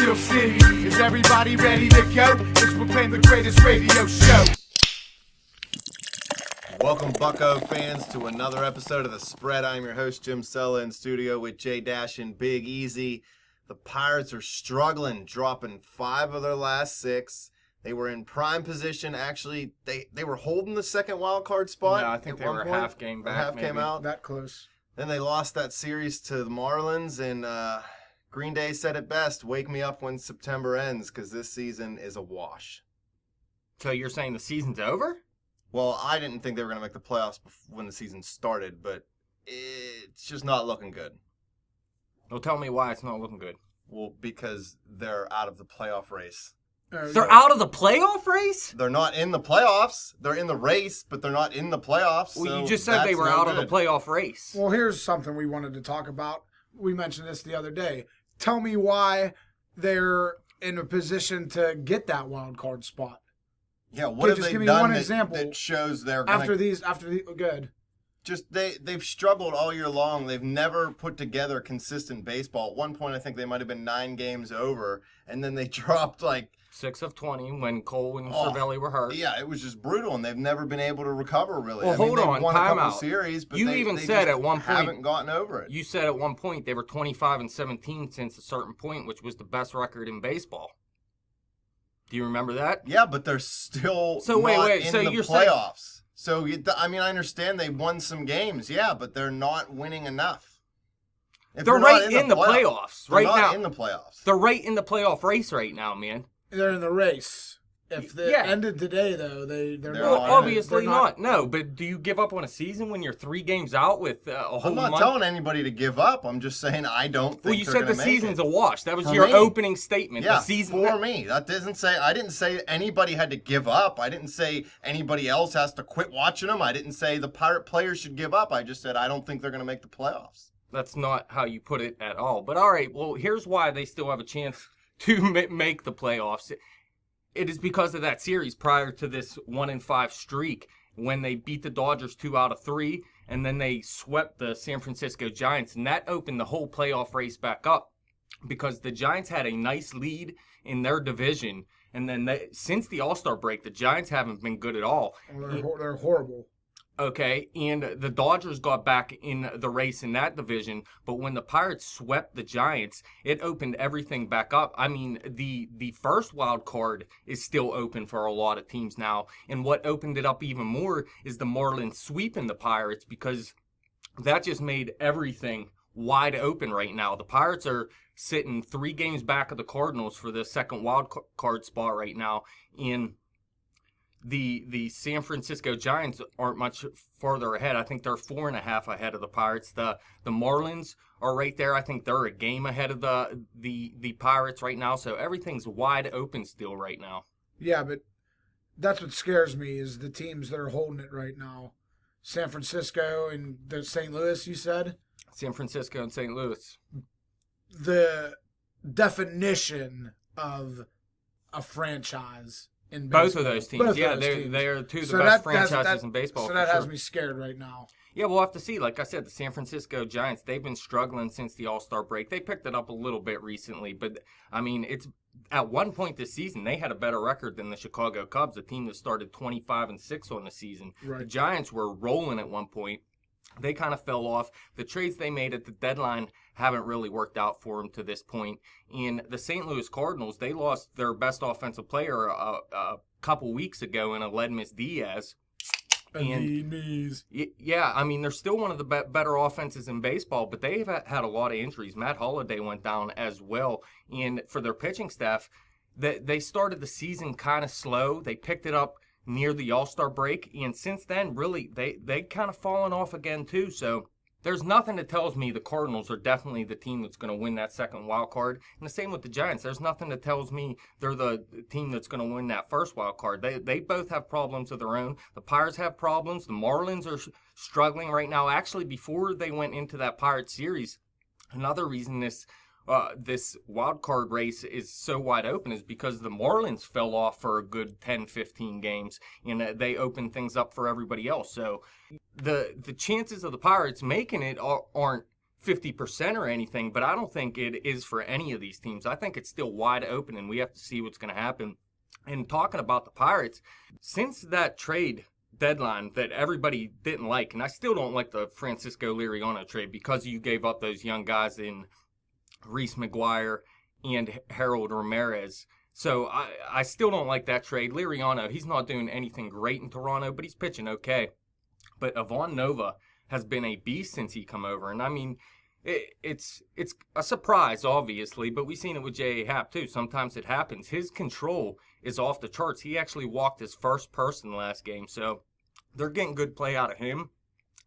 Steel City. Is everybody ready to go? It's proclaimed the greatest radio show. Welcome, Bucko fans, to another episode of The Spread. I'm your host, Jim Sella, in studio with Jay Dash and Big Easy. The Pirates are struggling, dropping 5 of their last 6. They were in prime position. Actually, they were holding the second wild card spot. No, I think they were a half game back. Half came out. That close. Then they lost that series to the Marlins, and Green Day said it best, wake me up when September ends, because this season is a wash. So you're saying the season's over? Well, I didn't think they were going to make the playoffs when the season started, but it's just not looking good. Well, tell me why it's not looking good. Well, because they're out of the playoff race. They're out of the playoff race? They're not in the playoffs. They're in the race, but they're not in the playoffs. Well, so you just said they were out of the playoff race. Well, here's something we wanted to talk about. We mentioned this the other day. Tell me why they're in a position to get that wild card spot. Yeah, what have just they give me done one that, example that shows they're after these good. Just they've struggled all year long. They've never put together consistent baseball. At one point, I think they might have been 9 games over, and then they dropped like 6 of 20 when Cole and Cervelli were hurt. Yeah, it was just brutal, and they've never been able to recover really. Well, hold on, won time a couple out. series, but You they even just said at one point haven't gotten over it. You said at one point they were 25-17 since a certain point, which was the best record in baseball. Do you remember that? Yeah, but they're still So wait, in so the you're saying- playoffs. So, I mean, I understand they won some games, yeah, but they're not winning enough. If They're you're not right in the playoffs they're right not now. in the playoffs. They're right in the playoff race right now, man. They're in the race. If they ended today, though, they're They're not. Well, not. obviously They're not. No, but do you give up on a season when you're 3 games out with a whole I'm not month? telling anybody to give up. I'm just saying I don't think Well, you they're said gonna the make season's it. a wash. That was For your me. opening statement. Yeah, The season for me. That doesn't say. I didn't say anybody had to give up. I didn't say anybody else has to quit watching them. I didn't say the Pirate players should give up. I just said I don't think they're going to make the playoffs. That's not how you put it at all. But all right, well, here's why they still have a chance to make the playoffs. It is because of that series prior to this 1-5 streak when they beat the Dodgers 2 out of 3, and then they swept the San Francisco Giants, and that opened the whole playoff race back up because the Giants had a nice lead in their division, and then since the All-Star break, the Giants haven't been good at all. They're horrible. Okay, and the Dodgers got back in the race in that division, but when the Pirates swept the Giants, it opened everything back up. I mean, the first wild card is still open for a lot of teams now, and what opened it up even more is the Marlins sweeping the Pirates, because that just made everything wide open right now. The Pirates are sitting 3 games back of the Cardinals for the second wild card spot right now, and the San Francisco Giants aren't much farther ahead. I think they're 4.5 ahead of the Pirates. The Marlins are right there. I think they're a game ahead of the Pirates right now. So everything's wide open still right now. Yeah, but that's what scares me is the teams that are holding it right now. San Francisco and the St. Louis, you said? San Francisco and St. Louis. The definition of a franchise in baseball. Both of those teams. They are 2 of the best franchises in baseball. So that has me scared right now. Yeah, we'll have to see. Like I said, the San Francisco Giants, they've been struggling since the All-Star break. They picked it up a little bit recently, but, I mean, it's at one point this season, they had a better record than the Chicago Cubs, a team that started 25-6 on the season. Right. The Giants were rolling at one point. They kind of fell off. The trades they made at the deadline haven't really worked out for them to this point. And the St. Louis Cardinals, they lost their best offensive player a couple weeks ago in Aledmys Diaz. Yeah, I mean, they're still one of the better offenses in baseball, but they've had a lot of injuries. Matt Holliday went down as well. And for their pitching staff, they started the season kind of slow. They picked it up near the All-Star break, and since then, really, they kind of fallen off again, too. So there's nothing that tells me the Cardinals are definitely the team that's going to win that second wild card. And the same with the Giants. There's nothing that tells me they're the team that's going to win that first wild card. They both have problems of their own. The Pirates have problems. The Marlins are struggling right now. Actually, before they went into that Pirates series, another reason this wild card race is so wide open is because the Marlins fell off for a good 10-15 games, and they opened things up for everybody else. So the chances of the Pirates making it aren't 50% or anything, but I don't think it is for any of these teams. I think it's still wide open, and we have to see what's going to happen. And talking about the Pirates, since that trade deadline that everybody didn't like, and I still don't like the Francisco Liriano trade because you gave up those young guys in Reese McGuire and Harold Ramirez. So I still don't like that trade. Liriano, he's not doing anything great in Toronto, but he's pitching okay. But Ivan Nova has been a beast since he come over. And I mean, it's a surprise, obviously, but we've seen it with J.A. Happ, too. Sometimes it happens. His control is off the charts. He actually walked his first person last game, so they're getting good play out of him.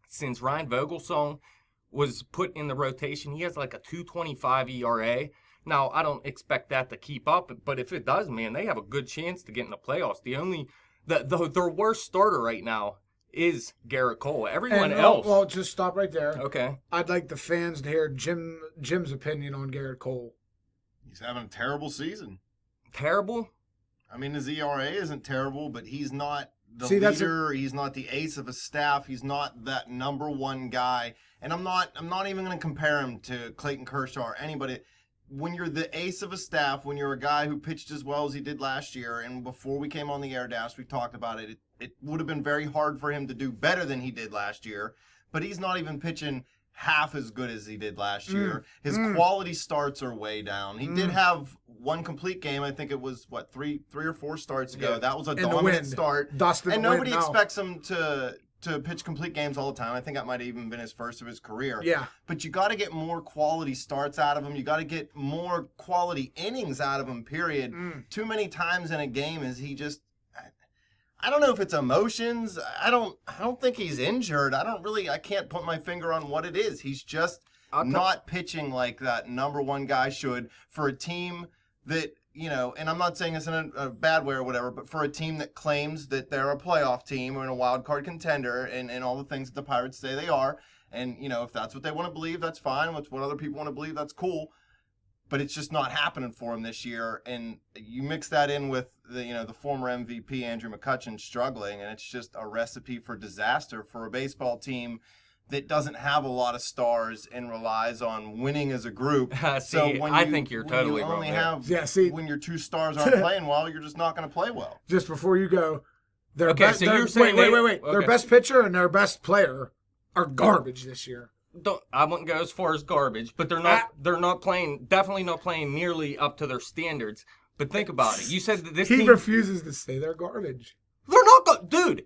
Since Ryan Vogelsong was put in the rotation, he has like a 2.25 ERA. Now, I don't expect that to keep up, but if it does, man, they have a good chance to get in the playoffs. Their worst starter right now is Garrett Cole. Everyone else. Well, just stop right there. Okay. I'd like the fans to hear Jim's opinion on Garrett Cole. He's having a terrible season. Terrible? I mean, his ERA isn't terrible, but he's not the leader. He's not the ace of his staff. He's not that number one guy. And I'm not even going to compare him to Clayton Kershaw or anybody. When you're the ace of a staff, when you're a guy who pitched as well as he did last year, and before we came on the air, Dash, we talked about it, it would have been very hard for him to do better than he did last year, but he's not even pitching half as good as he did last year. His quality starts are way down. He did have one complete game. I think it was, three or four starts ago. Yeah. That was a In dominant start. Dust in and the nobody wind, no. expects him to pitch complete games all the time. I think that might have even been his first of his career. Yeah. But you got to get more quality starts out of him. You got to get more quality innings out of him, period. Too many times in a game is he just, I don't know if it's emotions. I don't think he's injured. I can't put my finger on what it is. He's just not pitching like that number one guy should for a team that, and I'm not saying this in a bad way or whatever, but for a team that claims that they're a playoff team or a wild card contender and all the things that the Pirates say they are. And, if that's what they want to believe, that's fine. What's what other people want to believe, that's cool. But it's just not happening for him this year. And you mix that in with the former MVP, Andrew McCutchen, struggling, and it's just a recipe for disaster for a baseball team that doesn't have a lot of stars and relies on winning as a group. I think you're totally wrong there. When your two stars aren't playing well, you're just not going to play well. Just before you go, you're saying wait. Okay. Their best pitcher and their best player are garbage this year. I wouldn't go as far as garbage, but they're not playing, definitely not playing nearly up to their standards. But think about it. You said that this he team refuses to say they're garbage. They're not dude.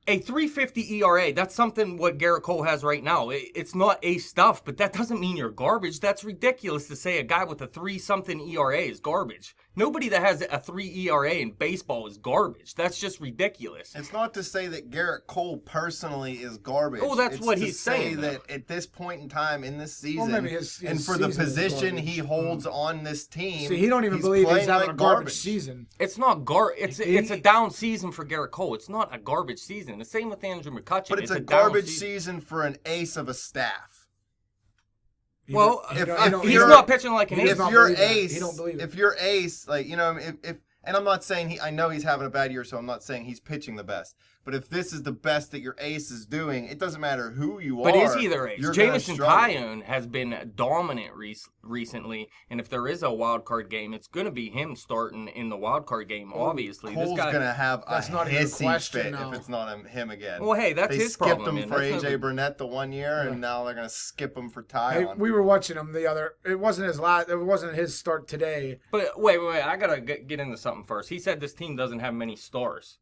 A 3.50 ERA, that's something what Garrett Cole has right now. It's not ace stuff, but that doesn't mean you're garbage. That's ridiculous to say a guy with a 3-something ERA is garbage. Nobody that has a 3 ERA in baseball is garbage. That's just ridiculous. It's not to say that Garrett Cole personally is garbage. Oh, that's what he's saying. It's to say that at this point in time in this season, Well, maybe his and for the season is position garbage. he holds on this team, See, he don't even believe he's playing having like a garbage season. It's not it's a down season for Garrett Cole. It's not a garbage season. The same with Andrew McCutchen. But it's a down garbage season for an ace of a staff. Well, If he's you're- not pitching like an If ace. you're believe that. ace, He don't believe it. if you're ace, and I'm not saying I know he's having a bad year, so I'm not saying he's pitching the best. But if this is the best that your ace is doing, it doesn't matter who you are. But is he their ace? you're gonna Jamison struggle. Tyone has been dominant recently, and if there is a wild card game, it's going to be him starting in the wild card game. Obviously, Cole's this guy. gonna have a That's not even a hissy question fit now. if it's not him again. Well, hey, that's they his skipped problem. him man. for That's AJ no- Burnett the one year, and now they're gonna skip him for Hey, Tyone. we were watching him the other. It wasn't his last. It wasn't his start today. But wait, I gotta get into something first. He said this team doesn't have many stars.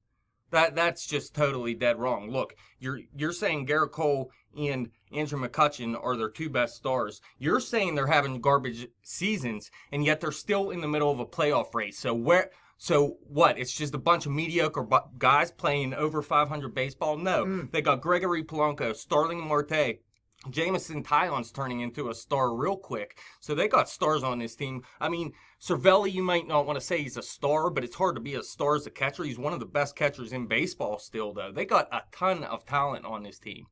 That's just totally dead wrong. Look, you're saying Garrett Cole and Andrew McCutchen are their two best stars. You're saying they're having garbage seasons, and yet they're still in the middle of a playoff race. So what? It's just a bunch of mediocre guys playing over 500 baseball? No. They got Gregory Polanco, Starling Marte. Jamison Tyon's turning into a star real quick. So they got stars on this team. I mean, Cervelli, you might not want to say he's a star, but it's hard to be a star as a catcher. He's one of the best catchers in baseball still, though. They got a ton of talent on this team.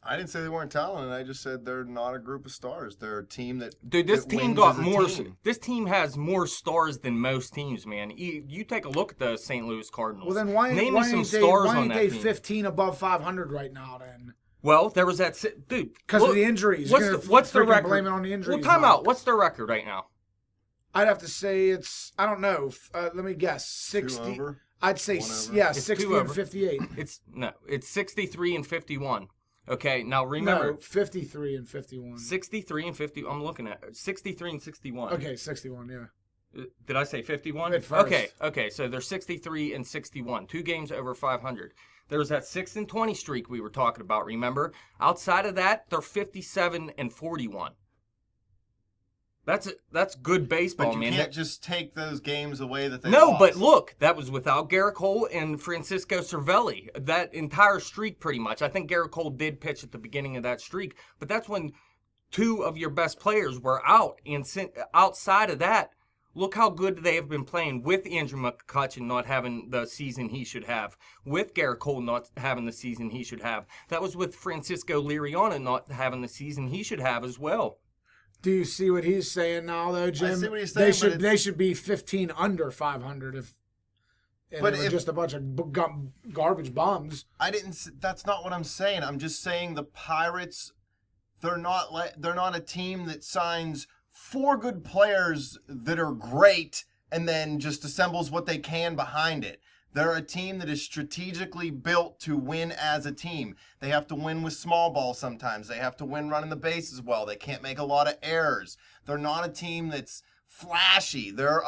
I didn't say they weren't talented. I just said they're not a group of stars. They're a team that Dude, this that team wins got as a more. team. This team has more stars than most teams, man. You take a look at the St. Louis Cardinals. Well, then why Name me ain't some they, stars why on ain't that they team. 15 above 500 right now? Then Well, there was that dude because of the injuries. What's the record? Blame it on the injuries. Well, time out. What's their record right now? I'd have to say I don't know. Let me guess. 60. 2 over? I'd say It's 60 2 and over. 58. It's 63 and 51. Okay, now remember. No, 53 and 51. 63 and 50. I'm looking at 63 and 61. Okay, 61. Yeah. Did I say 51? At first. Okay. So they're 63 and 61. 2 games over 500. There was that 6 and 20 streak we were talking about. Remember? Outside of that, they're 57 and 41. That's good baseball, But you man. can't just take those games away that they No, lost. but look, that was without Garrett Cole and Francisco Cervelli. That entire streak, pretty much. I think Garrett Cole did pitch at the beginning of that streak, but that's when 2 of your best players were out. And outside of that, look how good they have been playing with Andrew McCutchen not having the season he should have, with Garrett Cole not having the season he should have. That was with Francisco Liriano not having the season he should have as well. Do you see what he's saying now, though, Jim? I see what he's saying, They should be 15 under 500 if they were just a bunch of garbage bums. That's not what I'm saying. I'm just saying the Pirates, they're not a team that signs 4 good players that are great and then just assembles what they can behind it. They're a team that is strategically built to win as a team. They have to win with small ball sometimes. They have to win running the bases well. They can't make a lot of errors. They're not a team that's flashy. They're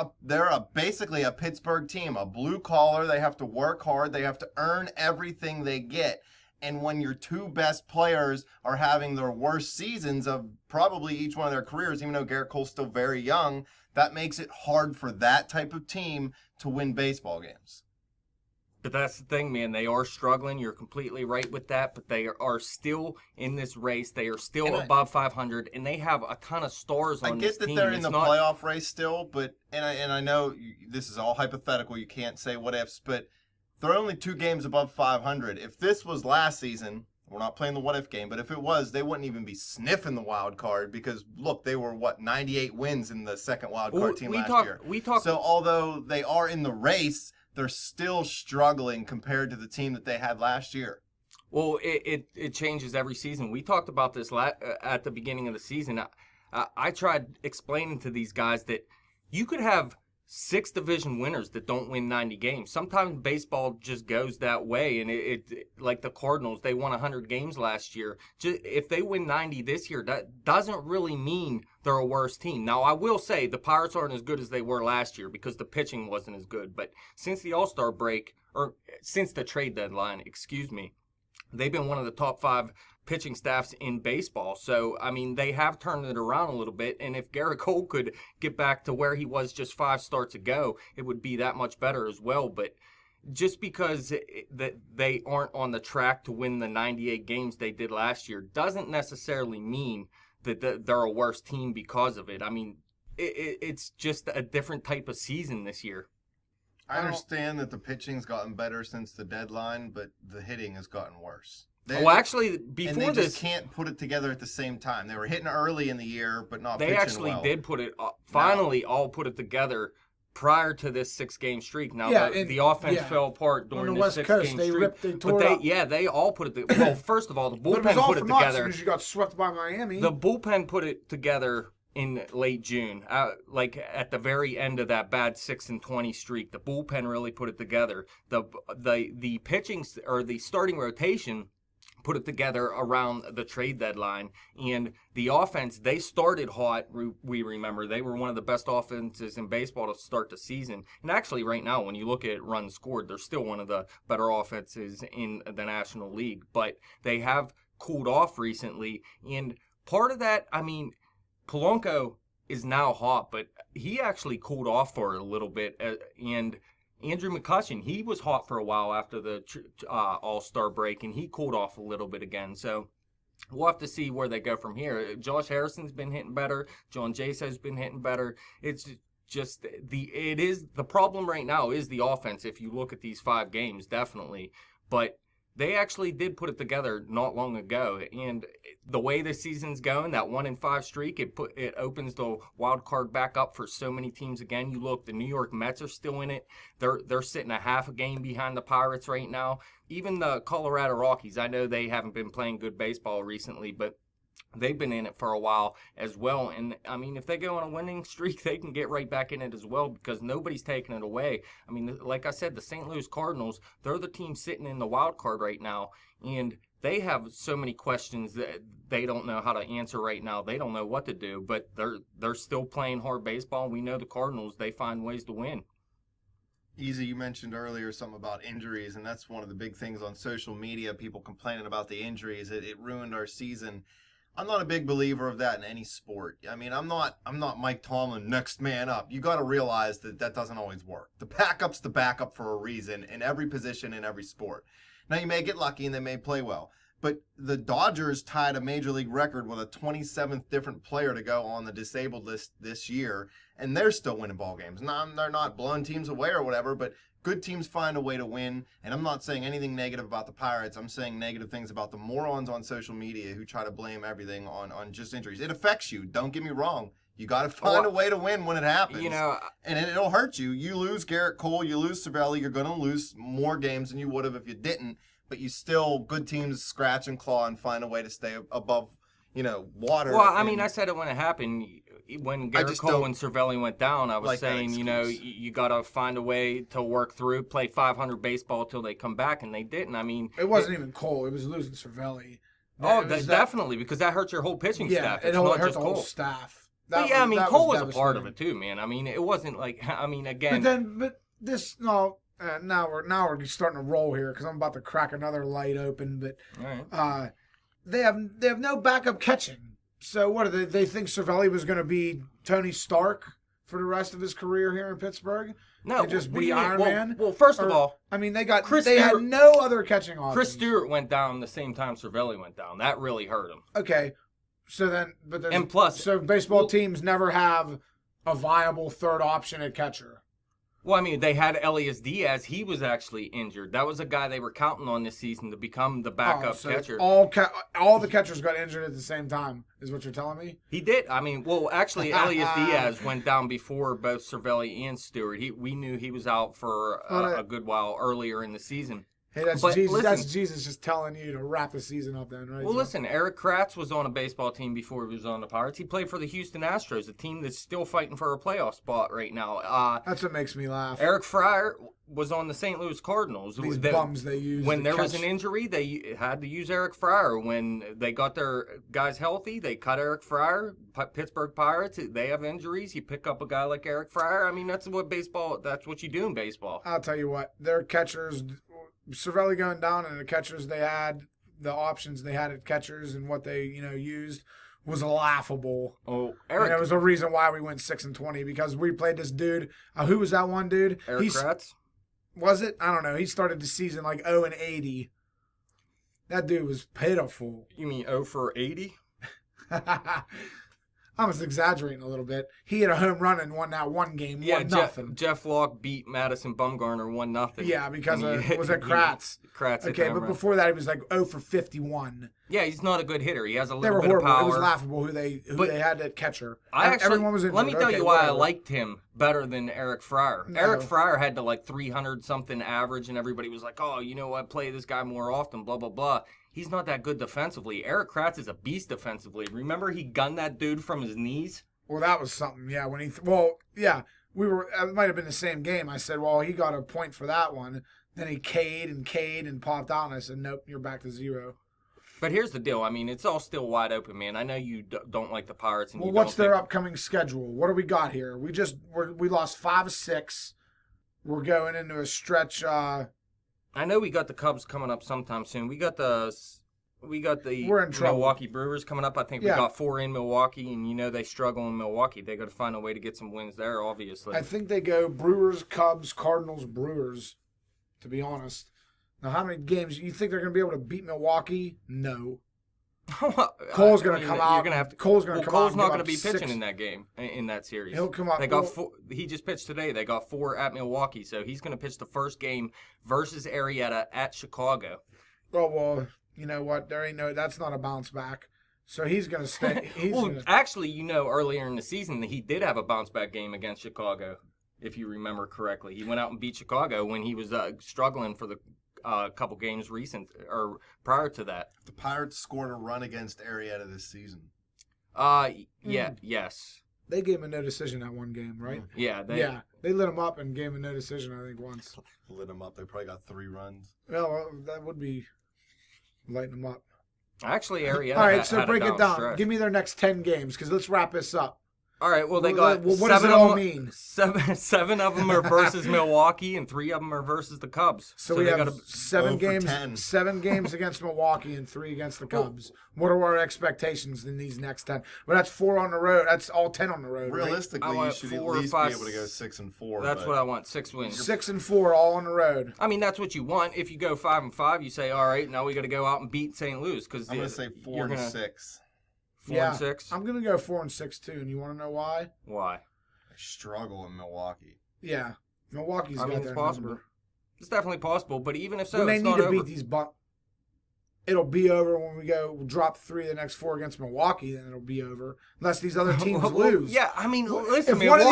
basically a Pittsburgh team, a blue collar. They have to work hard. They have to earn everything they get. And when your 2 best players are having their worst seasons of probably each one of their careers, even though Garrett Cole's still very young, that makes it hard for that type of team to win baseball games. But that's the thing, man. They are struggling. You're completely right with that. But they are still in this race. They are still above 500, and they have a ton of stars on this team. I get that they're in the playoff race still, but and I know this is all hypothetical. You can't say what ifs, but they're only 2 games above 500. If this was last season, we're not playing the what if game, but if it was, they wouldn't even be sniffing the wild card because look, they were 98 wins in the second wild card team last year. So although they are in the race, they're still struggling compared to the team that they had last year. Well, it changes every season. We talked about this at the beginning of the season. I tried explaining to these guys that you could have 6 division winners that don't win 90 games. Sometimes baseball just goes that way, and it like the Cardinals, they won 100 games last year. If they win 90 this year, that doesn't really mean they're a worse team. Now, I will say the Pirates aren't as good as they were last year because the pitching wasn't as good. But since the All-Star break, or since the trade deadline, they've been one of the top 5 pitching staffs in baseball. So, I mean, they have turned it around a little bit. And if Garrett Cole could get back to where he was just 5 starts ago, it would be that much better as well. But just because that they aren't on the track to win the 98 games they did last year doesn't necessarily mean that they're a worse team because of it. I mean, it's just a different type of season this year. I understand that the pitching's gotten better since the deadline, but the hitting has gotten worse. Actually, before and they this, just can't put it together at the same time. They were hitting early in the year, but not they pitching actually well. did put it all put it together prior to this 6-game streak. Now the offense fell apart during the 6-game streak. They all put it together. Well, first of all, the bullpen put it together. As soon as you got swept by Miami. The bullpen put it together in late June, like at the very end of that bad 6-20 streak. The bullpen really put it together. The pitching or the starting rotation put it together around the trade deadline. And the offense, they started hot. We remember they were one of the best offenses in baseball to start the season. And actually right now, when you look at runs scored, they're still one of the better offenses in the National League. But they have cooled off recently. And part of that, I mean, Polanco is now hot, but he actually cooled off for a little bit. And Andrew McCutchen, he was hot for a while after the All-Star break, and he cooled off a little bit again. So we'll have to see where they go from here. Josh Harrison's been hitting better. John Jace has been hitting better. It's just the problem right now is the offense. If you look at these 5 games, definitely, but They actually did put it together not long ago, and the way the season's going, that 1-5 streak, it opens the wild card back up for so many teams again. You look, the New York Mets are still in it. They're sitting a half a game behind the Pirates right now. Even the Colorado Rockies, I know they haven't been playing good baseball recently, but they've been in it for a while as well. And, I mean, if they go on a winning streak, they can get right back in it as well because nobody's taking it away. I mean, like I said, the St. Louis Cardinals, they're the team sitting in the wild card right now. And they have so many questions that they don't know how to answer right now. They don't know what to do, but they're still playing hard baseball. We know the Cardinals, they find ways to win. Easy, you mentioned earlier something about injuries, and that's one of the big things on social media, people complaining about the injuries. It ruined our season. I'm not a big believer of that in any sport. I mean, I'm not Mike Tomlin, next man up. You got to realize that doesn't always work. The backup's the backup for a reason in every position in every sport. Now, you may get lucky and they may play well, but the Dodgers tied a major league record with a 27th different player to go on the disabled list this year, and they're still winning ball games. Now, they're not blowing teams away or whatever, but good teams find a way to win, and I'm not saying anything negative about the Pirates. I'm saying negative things about the morons on social media who try to blame everything on just injuries. It affects you. Don't get me wrong. You got to find a way to win when it happens. You know, and it'll hurt you. You lose Garrett Cole, you lose Cervelli, you're going to lose more games than you would have if you didn't, but you still, good teams scratch and claw and find a way to stay above, water. Well, I mean, I said it when it happened. When Garrett Cole and Cervelli went down, I was like saying, you got to find a way to work through, play 500 baseball till they come back, and they didn't. I mean, it wasn't even Cole; it was losing Cervelli. Definitely, because that hurts your whole pitching staff. It hurt the whole staff. Cole was a part of it too, man. I mean, it wasn't like, again. But this now we're starting to roll here because I'm about to crack another light open. But Right. They have no backup catching. So what do they think Cervelli was going to be Tony Stark for the rest of his career here in Pittsburgh? No, and just be Iron Man. Well, first of all, I mean, they had no other catching options. Chris Stewart went down the same time Cervelli went down. That really hurt him. Okay, so baseball teams never have a viable third option at catcher. Well, I mean, they had Elias Diaz. He was actually injured. That was a guy they were counting on this season to become the backup catcher. All the catchers got injured at the same time, is what you're telling me? He did. I mean, well, actually, Elias Diaz went down before both Cervelli and Stewart. We knew he was out for a good while earlier in the season. Hey, that's Jesus. Listen, that's Jesus just telling you to wrap the season up then, right? Well, listen, Eric Kratz was on a baseball team before he was on the Pirates. He played for the Houston Astros, a team that's still fighting for a playoff spot right now. That's what makes me laugh. Eric Fryer was on the St. Louis Cardinals. These bums they use. When there was an injury, they had to use Eric Fryer. When they got their guys healthy, they cut Eric Fryer. Pittsburgh Pirates, they have injuries. You pick up a guy like Eric Fryer. I mean, that's what you do in baseball. I'll tell you what, their catchers, Cervelli going down, and the catchers they had, the options they had at catchers and what they used was laughable. Oh, Eric! And it was a reason why we went 6-20 because we played this dude. Who was that one dude? Eric Kratz? Was it? I don't know. He started the season like 0-80. That dude was pitiful. You mean 0 for 80? I was exaggerating a little bit. He had a home run and won that one game. Yeah, nothing. Jeff Locke beat Madison Bumgarner 1-0. Yeah, because was it Kratz? Kratz. Okay, but before that he was like 0 for 51. Yeah, he's not a good hitter. He has a they little were bit horrible. of power. It was laughable who they had at catcher. Everyone was injured. Let me tell you why I liked him better than Eric Fryer. No. Eric Fryer had to 300 something average, and everybody was like, "Oh, you know what? Play this guy more often." Blah blah blah. He's not that good defensively. Eric Kratz is a beast defensively. Remember he gunned that dude from his knees? Well, that was something. Yeah, when we were. It might have been the same game. I said, well, he got a point for that one. Then he K'd and popped out, and I said, nope, you're back to 0. But here's the deal. I mean, it's all still wide open, man. I know you don't like the Pirates. And what's their upcoming schedule? What do we got here? We lost 5 of 6. We're going into a stretch. I know we got the Cubs coming up sometime soon. We got the We're in trouble. Milwaukee Brewers coming up. I think we got 4 in Milwaukee, and they struggle in Milwaukee. They got to find a way to get some wins there, obviously. I think they go Brewers, Cubs, Cardinals, Brewers, to be honest. Now, how many games you think they're going to be able to beat Milwaukee? No. Cole's going to come out. Cole's not going to be pitching in that game, in that series. He'll come out. They got 4. He just pitched today. They got 4 at Milwaukee, so he's going to pitch the first game versus Arrieta at Chicago. Oh, well, you know what? That's not a bounce back. So he's going to stay. Actually, earlier in the season, he did have a bounce back game against Chicago, if you remember correctly. He went out and beat Chicago when he was struggling for the couple games prior to that. The Pirates scored a run against Arrieta this season. Yes. They gave him a no decision that one game, right? Yeah. They lit him up and gave him a no decision, I think, once. Lit him up. They probably got 3 runs. Well, that would be lighting them up. Actually, Arrieta. All right, so had break it down. Stretch. Give me their next 10 games, because let's wrap this up. All right, well, they got what does it all mean? Seven of them are versus Milwaukee, and 3 of them are versus the Cubs. So we have 7 games, 10. 7 games against Milwaukee and 3 against the Cubs. What are our expectations in these next 10? Well, that's 4 on the road. That's all 10 on the road. Realistically, right? you should at least be able to go 6-4. That's what I want. 6 wins. 6-4, all on the road. I mean, that's what you want. If you go 5-5, you say, all right, now we got to go out and beat St. Louis. Because I'm going to say 4-6. 4-6. I'm gonna go 4-6 too, and you want to know why? Why? They struggle in Milwaukee. Yeah, Milwaukee's got their possible. number. It's definitely possible, but even if so, when they it's need not to over. beat these it'll be over when we drop 3 of the next 4 against Milwaukee. Then it'll be over unless these other teams lose. Yeah, I mean, listen, if one of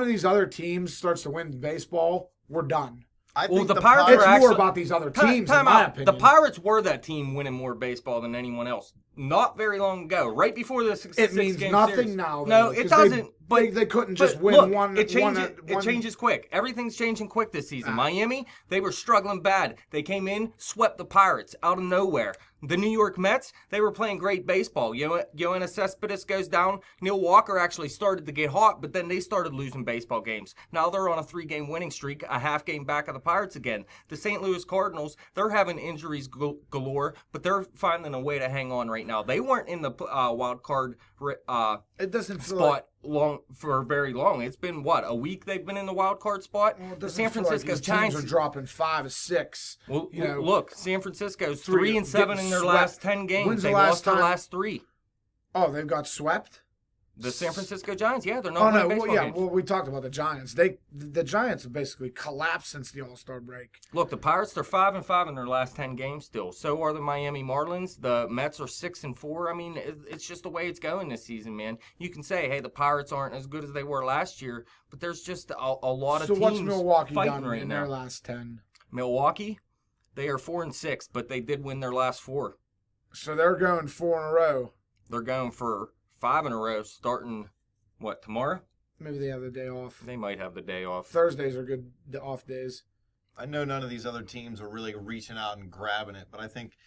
these other teams starts to win baseball, we're done. I think the Pirates are actually more about these other teams, in my opinion. The Pirates were that team winning more baseball than anyone else. Not very long ago, right before the 6 It means nothing series. now. No, it doesn't. They couldn't just win look, one. It changes quick. Everything's changing quick this season. Miami, they were struggling bad. They came in, swept the Pirates out of nowhere. The New York Mets, they were playing great baseball. Yoenis Cespedes goes down. Neil Walker actually started to get hot, but then they started losing baseball games. Now they're on a 3-game winning streak, a half game back of the Pirates again. The St. Louis Cardinals, they're having injuries galore, but they're finding a way to hang on right now. They weren't in the wild card it doesn't feel spot for very long. It's been a week they've been in the wild card spot. Well, the San Francisco Giants are dropping 5 or 6. Well, look, San Francisco's 3-7 in their last 10 games. When's they the last lost time? their last 3. Oh, they've got swept? The San Francisco Giants, yeah, they're not winning baseball games. Well, we talked about the Giants. The Giants have basically collapsed since the All-Star break. Look, the Pirates, they're 5-5 in their last 10 games still. So are the Miami Marlins. The Mets are 6-4. I mean, it's just the way it's going this season, man. You can say, hey, the Pirates aren't as good as they were last year, but there's just a lot of teams what's Milwaukee fighting done right in now. their last 10? Milwaukee, they are 4-6, but they did win their last 4. So they're going 4 in a row. They're going for 5 in a row starting... tomorrow? Maybe they have the day off. They might have the day off. Thursdays are good off days. I know none of these other teams are really reaching out and grabbing it, but I think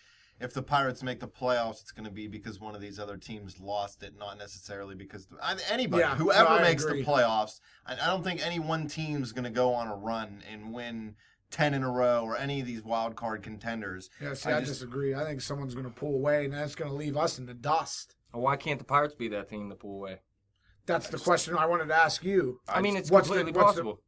if the Pirates make the playoffs, it's going to be because one of these other teams lost it, not necessarily because anybody, whoever makes the playoffs. I don't think any one team's going to go on a run and win 10 in a row or any of these wild card contenders. Yeah, see, I disagree. I think someone's going to pull away, and that's going to leave us in the dust. Well, why can't the Pirates be that team to pull away? That's the question I wanted to ask you. I mean, it's completely possible.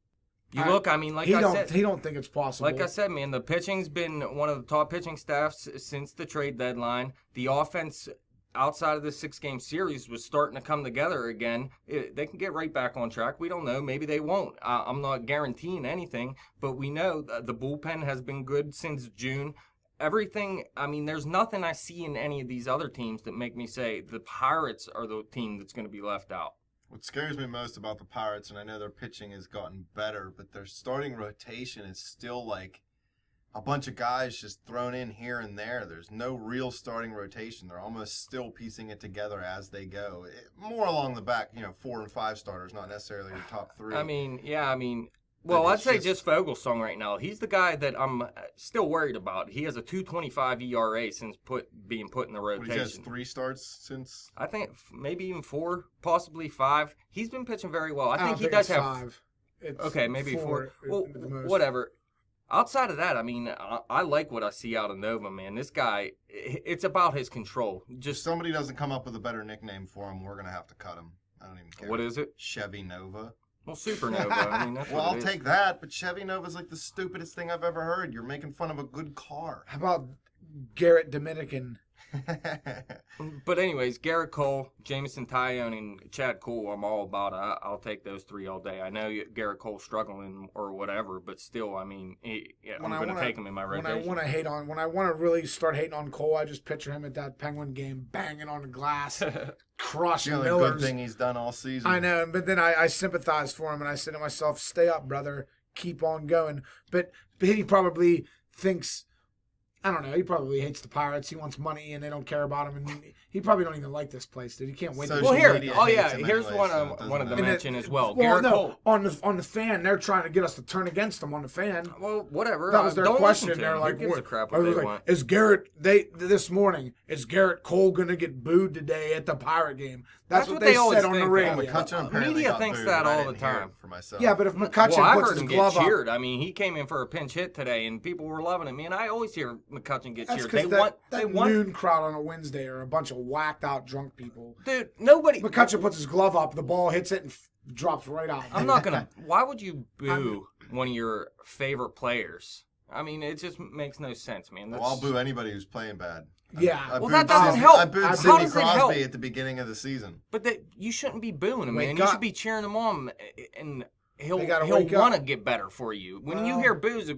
He don't think it's possible. Like I said, man, the pitching's been one of the top pitching staffs since the trade deadline. The offense outside of this 6-game series was starting to come together again. They can get right back on track. We don't know. Maybe they won't. I'm not guaranteeing anything, but we know the bullpen has been good since June. Everything, I mean, there's nothing I see in any of these other teams that make me say the Pirates are the team that's going to be left out. What scares me most about the Pirates, and I know their pitching has gotten better, but their starting rotation is still like a bunch of guys just thrown in here and there. There's no real starting rotation. They're almost still piecing it together as they go. More along the back, 4 and 5 starters, not necessarily the top 3. Well, I'd say just Vogelsong right now. He's the guy that I'm still worried about. He has a 2.25 ERA since being put in the rotation. He has 3 starts since? I think maybe even 4, possibly 5. He's been pitching very well. I think he does have 5. Okay, maybe 4. Well, whatever. Outside of that, I mean, I like what I see out of Nova, man. This guy, it's about his control. If somebody doesn't come up with a better nickname for him, we're going to have to cut him. I don't even care. What is it? Chevy Nova. Well, Supernova. I mean, that's well, what I'll take that, but Chevy Nova's like the stupidest thing I've ever heard. You're making fun of a good car. How about Garrett Dominican? But anyways, Garrett Cole, Jamison Tyone, and Chad Cole, I'm all about it. I'll take those three all day. I know Garrett Cole's struggling or whatever, but still, I mean, I'm going to take him in my rotation. When I want to really start hating on Cole, I just picture him at that Penguin game, banging on the glass, crushing the Millers. good thing he's done all season. I know, but then I sympathize for him, and I said to myself, stay up, brother. Keep on going. But he probably thinks, I don't know, he probably hates the Pirates. He wants money, and they don't care about him. And he probably don't even like this place, dude. He can't win. So well, here, anyway, here's one I wanted to mention as well. Garrett Cole. On the fan, they're trying to get us to turn against them on the fan. Well, whatever. That was their question. They're like, gives a crap what they want. Is Garrett Cole going to get booed today at the Pirate game? That's what they said on the radio. Media thinks that all the time. For myself. Yeah, but if McCutchen puts his glove up, cheered. up, I mean, he came in for a pinch hit today, and people were loving it. Man, I always hear McCutchen get cheered. They want noon crowd on a Wednesday are a bunch of whacked out drunk people. Dude, nobody. McCutchen puts his glove up, the ball hits it and drops right out. I'm not gonna. Why would you boo one of your favorite players? I mean, it just makes no sense, man. Well, I'll boo anybody who's playing bad. Yeah. Well, that doesn't help. I booed Sidney Crosby at the beginning of the season. But you shouldn't be booing him, man. You should be cheering him on, and he'll want to get better for you. When you hear boos,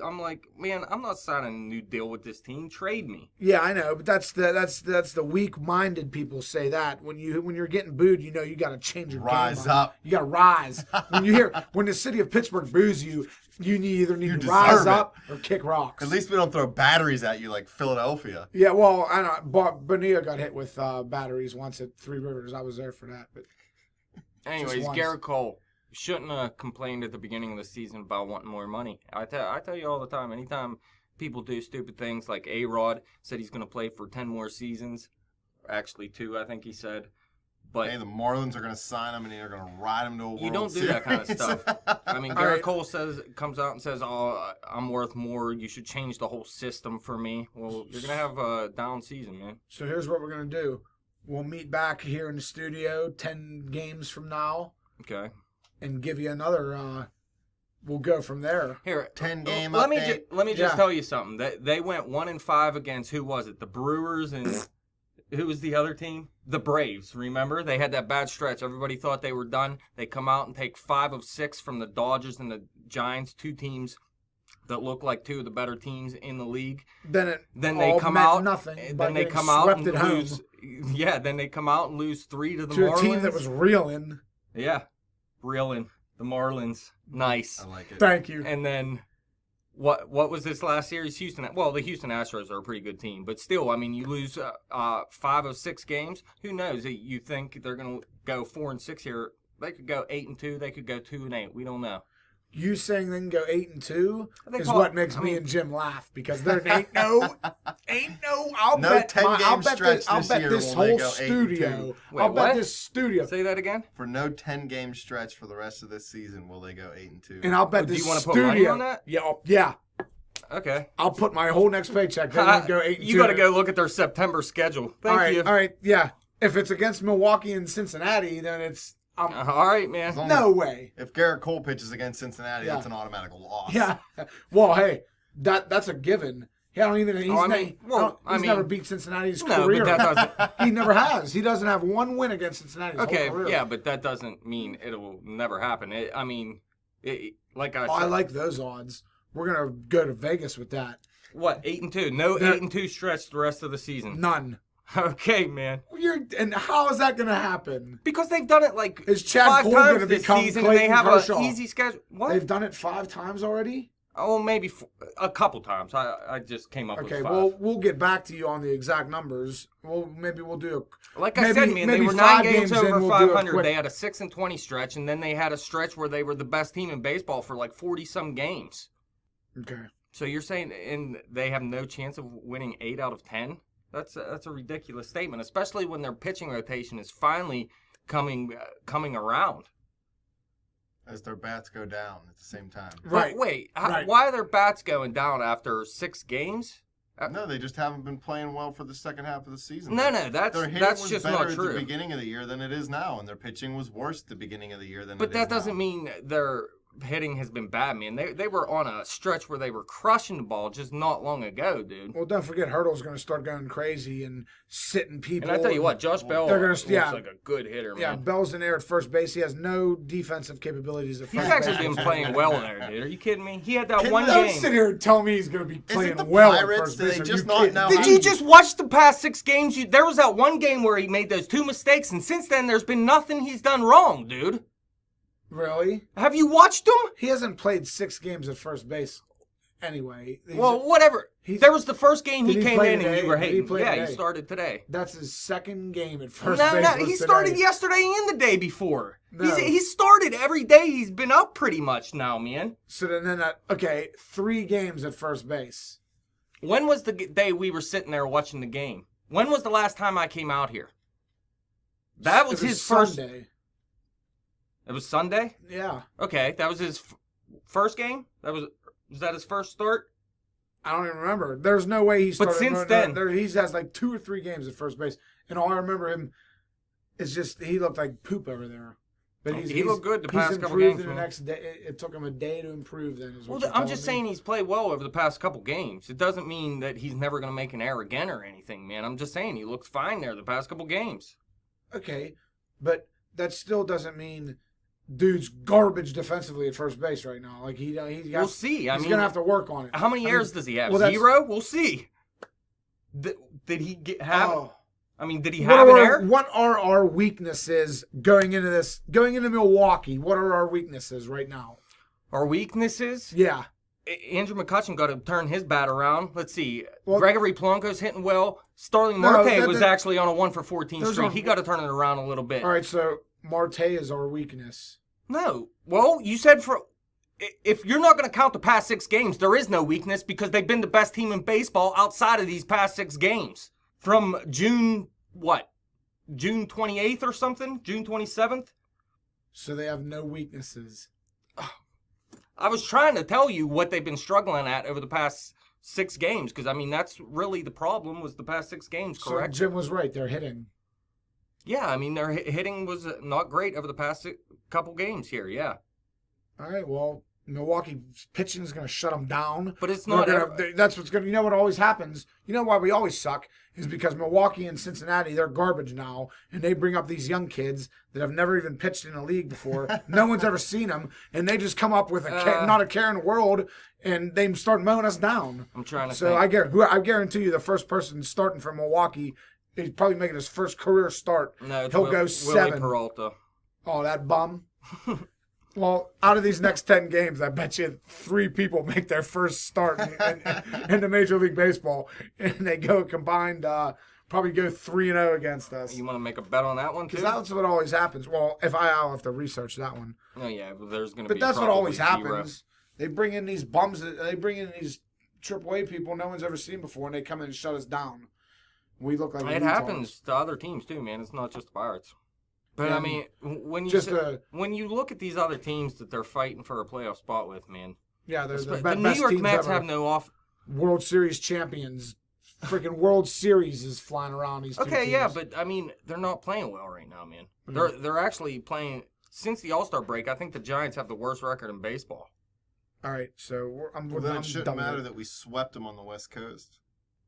I'm like, man, I'm not signing a new deal with this team. Trade me. Yeah, I know, but that's the weak-minded people say that. When you're getting booed, you know you got to change your rise game up. You got to rise. when the city of Pittsburgh boos you, you either need to rise up or kick rocks. At least we don't throw batteries at you like Philadelphia. Yeah, well, I know. Bonilla got hit with batteries once at Three Rivers. I was there for that. But anyways, Garrett Cole shouldn't have complained at the beginning of the season about wanting more money. I tell you all the time, anytime people do stupid things like A-Rod said he's going to play for 10 more seasons, actually 2, I think he said. But hey, the Marlins are going to sign him and they're going to ride him to a World Series. You don't do that kind of stuff. I mean, Garrett Cole comes out and says, "Oh, I'm worth more. You should change the whole system for me." Well, you're going to have a down season, man. So here's what we're going to do. We'll meet back here in the studio 10 games from now. Okay. And give you another. We'll go from there. Here, 10-game update. Let me just tell you something. They went 1-5 against who was it? The Brewers and who was the other team? The Braves. Remember, they had that bad stretch. Everybody thought they were done. They come out and take 5 of 6 from the Dodgers and the Giants, 2 teams that look like 2 of the better teams in the league. Then they come out. Nothing. Then they come out and lose. Yeah. Then they come out and lose 3 to the Marlins. A team that was reeling. Yeah. Reeling. The Marlins. Nice. I like it. Thank you. And then what was this last series? Houston. Well, the Houston Astros are a pretty good team, but still, I mean, you lose 5 of 6 games. Who knows? You think they're going to go 4-6 here? They could go 8-2. They could go 2-8. We don't know. You saying they can go 8-2 is what makes me and Jim laugh because there ain't no. I'll bet this whole studio. Wait, I'll bet this studio. Say that again. For no 10-game stretch for the rest of this season, will they go 8-2? And I'll bet this studio. Do you want to put money on that? Yeah. Okay. I'll put my whole next paycheck. They won't go 8-2. You got to go look at their September schedule. Thank you. All right. Yeah. If it's against Milwaukee and Cincinnati, then it's. All right, man. No way. If Garrett Cole pitches against Cincinnati, that's an automatic loss. Yeah. Well, hey, that's a given. He's never beat Cincinnati in his career. But that doesn't. He never has. He doesn't have one win against Cincinnati. Okay, whole career. yeah, but that doesn't mean it will never happen. Like I said, I like those odds. We're gonna go to Vegas with that. What 8-2? No 8-2 stretch the rest of the season. None. Okay, man. And how is that going to happen? Because they've done it like is Chad 5 Cole times going to this become season, Clayton and they have Kershaw? an easy schedule. What? They've done it 5 times already? Oh, maybe a couple times. I just came up with 5. Okay, well, we'll get back to you on the exact numbers. Maybe we'll do like I said, man, they were 9 games over 500. They had a 6-20 stretch, and then they had a stretch where they were the best team in baseball for like 40-some games. Okay. So you're saying and they have no chance of winning 8 out of 10? That's a ridiculous statement, especially when their pitching rotation is finally coming around. As their bats go down at the same time. Right. But wait, why are their bats going down after 6 games? No, they just haven't been playing well for the second half of the season. No, that's just not true. At the beginning of the year than it is now, and their pitching was worse at the beginning of the year than. But that doesn't mean they're hitting has been bad, man. They were on a stretch where they were crushing the ball just not long ago, dude. Well, don't forget Hurdle's going to start going crazy and sitting people. And I tell you what, Josh Bell looks like a good hitter, man. Yeah, Bell's in there at first base. He has no defensive capabilities at first base. He's actually been playing well there, dude. Are you kidding me? He had that one don't game. Don't sit here and tell me he's going to be playing well at first base. Did you just watch the past 6 games? There was that one game where he made those 2 mistakes, and since then there's been nothing he's done wrong, dude. Really? Have you watched him? He hasn't played 6 games at first base anyway. Well, whatever. There was the first game he came in and you were hating. He started today. That's his 2nd game at first base. No, he started yesterday and the day before. No. He started every day. He's been up pretty much now, man. So then, 3 games at first base. When was the day we were sitting there watching the game? When was the last time I came out here? That was his first. Sunday. It was Sunday? Yeah. Okay, that was his first game? Was that his first start? I don't even remember. There's no way he started. But since then, he has like 2 or 3 games at first base, and all I remember him is just he looked like poop over there. But he looked good the past couple games. The next day, it took him a day to improve. Then, I'm just saying he's played well over the past couple games. It doesn't mean that he's never going to make an error again or anything, man. I'm just saying he looks fine there the past couple games. Okay, but that still doesn't mean. Dude's garbage defensively at first base right now. Like we'll see. He's gonna have to work on it. How many errors does he have? 0? We'll see. Did he have? Oh. I mean, did he have an error? What are our weaknesses going into Milwaukee? What are our weaknesses right now? Our weaknesses? Yeah. Andrew McCutchen got to turn his bat around. Let's see. Gregory Polanco's hitting well. Starling Marte was actually on a 1-for-14 streak. He got to turn it around a little bit. All right, so Marte is our weakness. No. Well, you said if you're not going to count the past 6 games, there is no weakness because they've been the best team in baseball outside of these past 6 games. From June 28th or something? June 27th? So they have no weaknesses. I was trying to tell you what they've been struggling at over the past 6 games because, I mean, that's really the problem was the past 6 games, correct? So Jim was right. They're hitting. Yeah, I mean, their hitting was not great over the past couple games here, yeah. All right, well, Milwaukee pitching is going to shut them down. But it's not. That's what's going to, you know what always happens? You know why we always suck? Is because Milwaukee and Cincinnati, they're garbage now, and they bring up these young kids that have never even pitched in a league before. No one's ever seen them, and they just come up with not a care in the world, and they start mowing us down. I'm trying to So I guarantee you the first person starting from Milwaukee, he's probably making his first career start. No, he'll go 7. Willie Peralta. Oh, that bum. Well, out of these next 10 games, I bet you 3 people make their first start in the Major League Baseball, and they go combined, probably go 3-0 against us. You want to make a bet on that one, too? Because that's what always happens. Well, I'll have to research that one. Oh, yeah, but there's going to be But that's what always 0. happens. They bring in these bums, they bring in these AAA people no one's ever seen before, and they come in and shut us down. We look like it happens to other teams, too, man. It's not just the Pirates. But, I mean, when you look at these other teams that they're fighting for a playoff spot with, man. Yeah, the New York Mets have no off. World Series champions. Freaking World Series is flying around these two teams. Yeah, but, I mean, they're not playing well right now, man. Mm-hmm. They're actually playing, since the All-Star break, I think the Giants have the worst record in baseball. All right, so I'm it shouldn't matter that we swept them on the West Coast.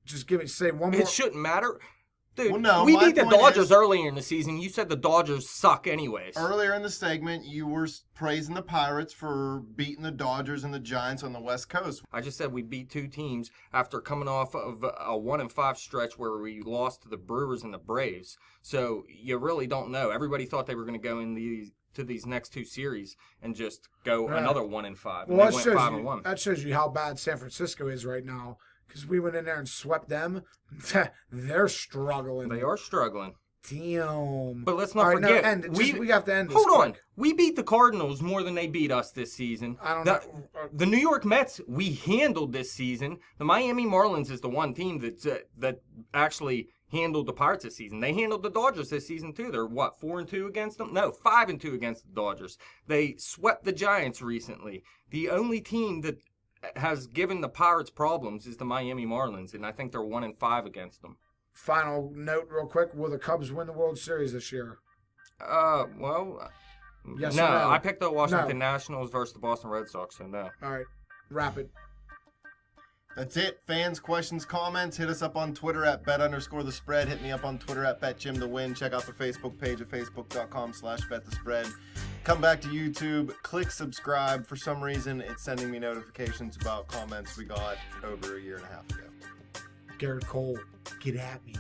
Just say one more. It shouldn't matter. Dude, well, no, we beat the Dodgers earlier in the season. You said the Dodgers suck anyways. Earlier in the segment, you were praising the Pirates for beating the Dodgers and the Giants on the West Coast. I just said we beat 2 teams after coming off of a 1-5 stretch where we lost to the Brewers and the Braves. So you really don't know. Everybody thought they were going to go in to these next 2 series and just go another 1-5. Well, that shows 5-1. That shows you how bad San Francisco is right now. Because we went in there and swept them. They're struggling. They are struggling. Damn. But let's not forget. We have to end this. Hold on. We beat the Cardinals more than they beat us this season. I don't know. The New York Mets, we handled this season. The Miami Marlins is the one team that actually handled the Pirates this season. They handled the Dodgers this season, too. They're, 4-2 against them? No, 5-2 against the Dodgers. They swept the Giants recently. The only team that has given the Pirates problems is the Miami Marlins, and I think they're 1-5 against them. Final note real quick, will the Cubs win the World Series this year? Well, Yes no, or no? I picked the Washington Nationals versus the Boston Red Sox, so no. All right, rapid. That's it. Fans, questions, comments, hit us up on Twitter at bet_the_spread. Hit me up on Twitter at betjimthewin. Check out the Facebook page at facebook.com/betthespread. Come back to YouTube. Click subscribe. For some reason, it's sending me notifications about comments we got over a year and a half ago. Garrett Cole, get at me.